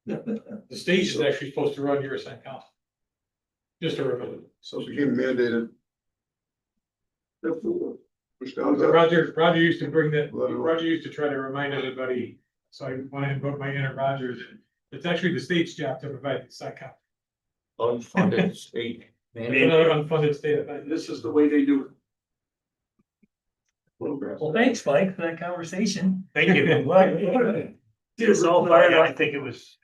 The state is actually supposed to run your assigned counsel. Just a reminder. So it became mandated. Push down to us. Roger used to bring that, Roger used to try to remind everybody, so I want to invoke my inner Rogers. It's actually the state's job to provide the assigned counsel. Unfunded state. Another unfunded state. This is the way they do it. Well, thanks, Mike, for that conversation. Thank you. It's all fired. I think it was.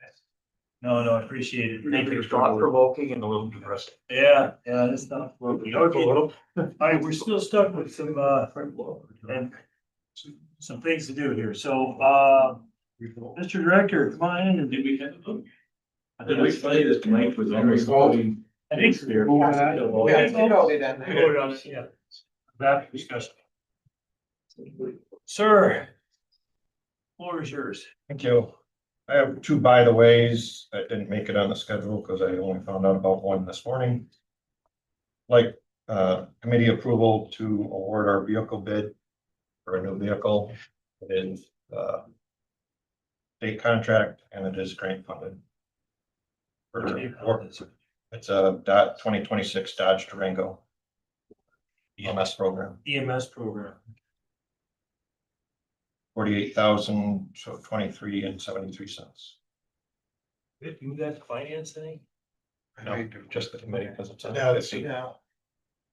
No, I appreciate it. Thank you. Thought provoking and a little depressing. Yeah, it's not. Okay, all right, we're still stuck with some, and some things to do here. So, Mr. Director, come on in and Did we have a vote? I It was funny that Mike was always voting. I think so. Voted on it, yeah. Back discussion. Sir. Floor is yours. Thank you. I have two by the ways that didn't make it on the schedule because I only found out about one this morning. Like, committee approval to award our vehicle bid for a new vehicle. It is, state contract and it is grant funded. It's a 2026 Dodge Durango EMS program. EMS program. 48,000, so 23 and 73 cents. Did you move that to finance any? No, just the committee because it's. No, it's 50.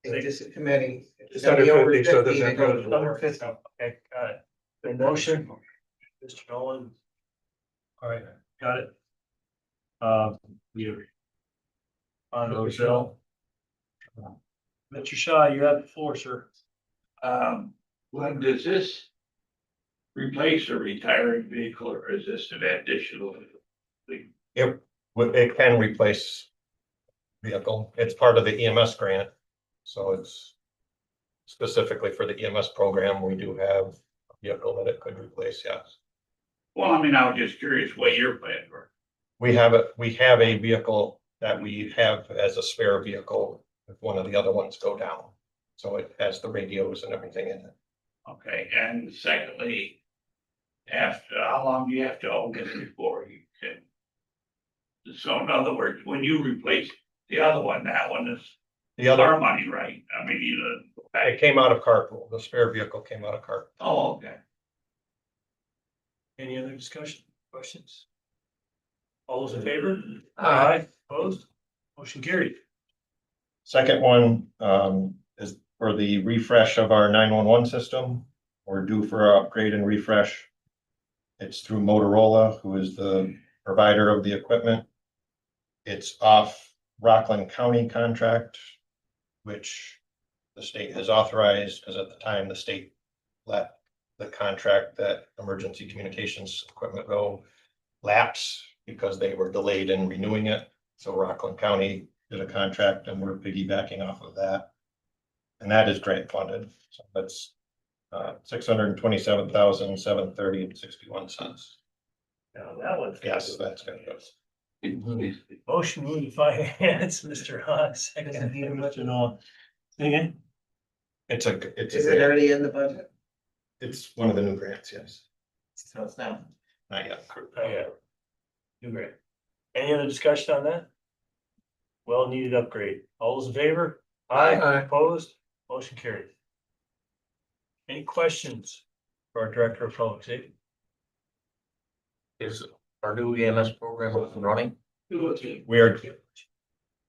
It's just a committee. It's under 50, so it doesn't it go goes to to Under 50, okay, got it. The motion, Mr. Nolan. All right, got it. We. On Roselle. Mr. Shaw, you have the floor, sir. When does this replace a retiring vehicle or is this an additional thing? It can replace vehicle. It's part of the EMS grant. So it's specifically for the EMS program. We do have a vehicle that it could replace, yes. Well, I mean, I was just curious what your plans were. We have a vehicle that we have as a spare vehicle if one of the other ones go down. So it has the radios and everything in it. Okay, and secondly, after, how long do you have to own it before you can? So in other words, when you replace the other one, that one is The other, our money, right? I mean, it came out of carpool. The spare vehicle came out of carpool. oh, okay. Any other discussion, questions? All those in favor? Aye. Opposed? Motion carried. Second one, is for the refresh of our 911 system. We're due for an upgrade and refresh. It's through Motorola, who is the provider of the equipment. It's off Rockland County contract, which the state has authorized, because at the time the state let the contract that emergency communications equipment go lapse because they were delayed in renewing it. So Rockland County did a contract and we're piggybacking off of that. And that is grant funded. So that's $627,730.61. Now that one's. Yes, that's gonna go. Motion moved to finance, Mr. Hawes, second, Mr. Nolan. Again, It's Is it already in the budget? it's one of the new grants, yes. So it's not. Not yet. do great. Any other discussion on that? Well needed upgrade. All those in favor? Aye. Opposed? Motion carried. Any questions for our Director of Public Safety? Is our new EMS program up and running? We are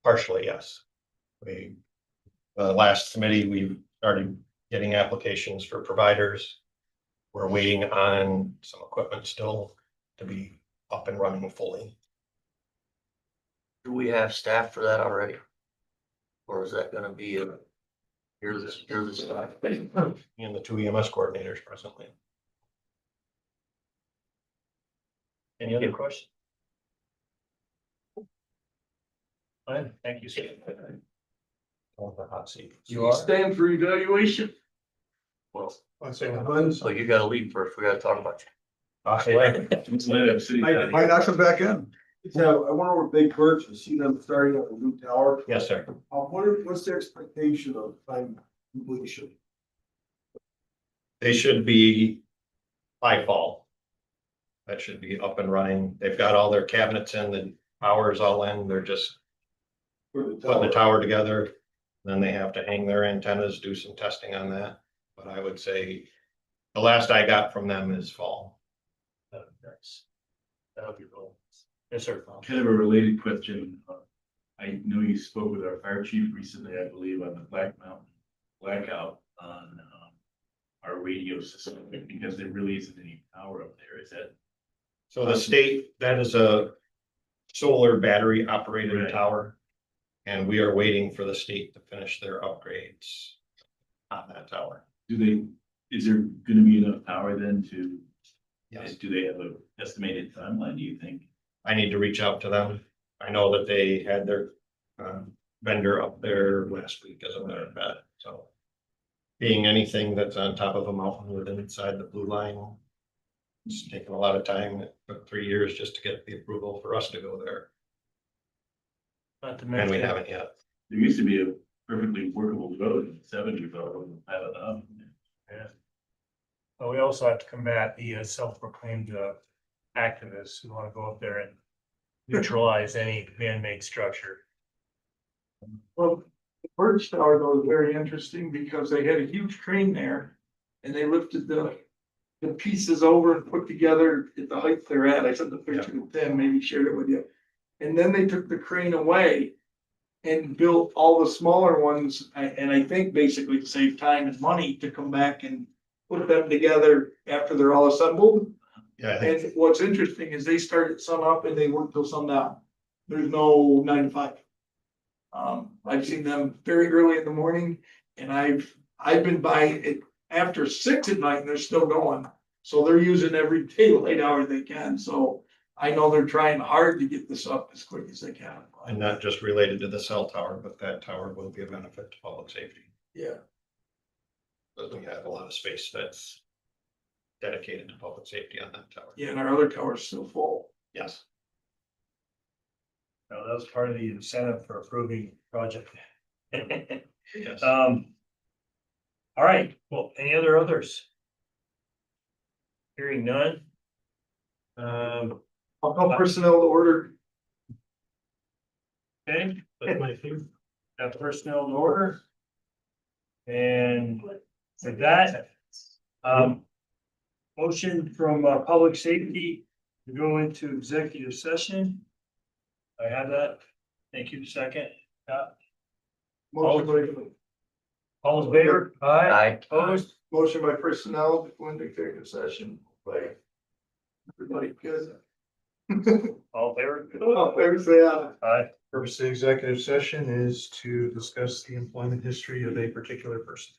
partially, yes. Last committee, we started getting applications for providers. We're waiting on some equipment still to be up and running fully. Do we have staff for that already? Or is that gonna be a, here's the staff? And the two EMS coordinators presently. Any other questions? Fine, thank you, Steve. On the hot seat. You are? Stand for evaluation. Well, I'd say, so you gotta leave first. We gotta talk about you. Might not come back in. So I wonder where Big Birch, you see them starting up a new tower. Yes, sir. What's the expectation of time completion? They should be by fall. That should be up and running. They've got all their cabinets in, the power's all in. They're just putting the tower together. Then they have to hang their antennas, do some testing on that. But I would say the last I got from them is fall. That'll be cool. Yes, sir. Kind of a related question. I know you spoke with our fire chief recently, I believe, on the Black Mountain blackout on our radio system, because there really isn't any power up there. Is that? So the state, that is a solar battery operated Right. tower. And we are waiting for the state to finish their upgrades on that tower. Is there gonna be enough power then to, Yes. do they have a estimated timeline, do you think? I need to reach out to them. I know that they had their vendor up there last week, as a matter of fact, so. Being anything that's on top of a mountain within inside the blue line. It's taken a lot of time. It took 3 years just to get the approval for us to go there. Not to And we mention, haven't yet. There used to be a perfectly workable road in the '70s, though, I don't know. Yeah. But we also have to combat the self-proclaimed activists who want to go up there and neutralize any man-made structure. Well, the Birch Tower though is very interesting because they had a huge crane there. And they lifted the pieces over and put together at the height they're at. I sent the picture to Tim, maybe shared it with you. And then they took the crane away. And built all the smaller ones, and I think basically to save time and money to come back and put them together after they're all assembled. Yeah, I think And what's interesting is they start at sun up and they work till sundown. There's no 9 to 5. I've seen them very early in the morning and I've been by it after 6 at night and they're still going. So they're using every daylight hour they can, so I know they're trying hard to get this up as quick as they can. and not just related to the cell tower, but that tower will be a benefit to public safety. Yeah. But we have a lot of space that's dedicated to public safety on that tower. Yeah, and our other tower's still full. Yes. No, that was part of the incentive for approving project. Yes. All right, well, any others? Hearing none. I'll call personnel to order. Okay, got personnel in order. And for that, motion from public safety to go into executive session. I have that. Thank you. Second. Motion All in favor? Aye. Aye. Opposed? Motion by personnel to go into executive session by everybody, good. All in favor? Oh, favor say aye. Aye. purpose of the executive session is to discuss the employment history of a particular person.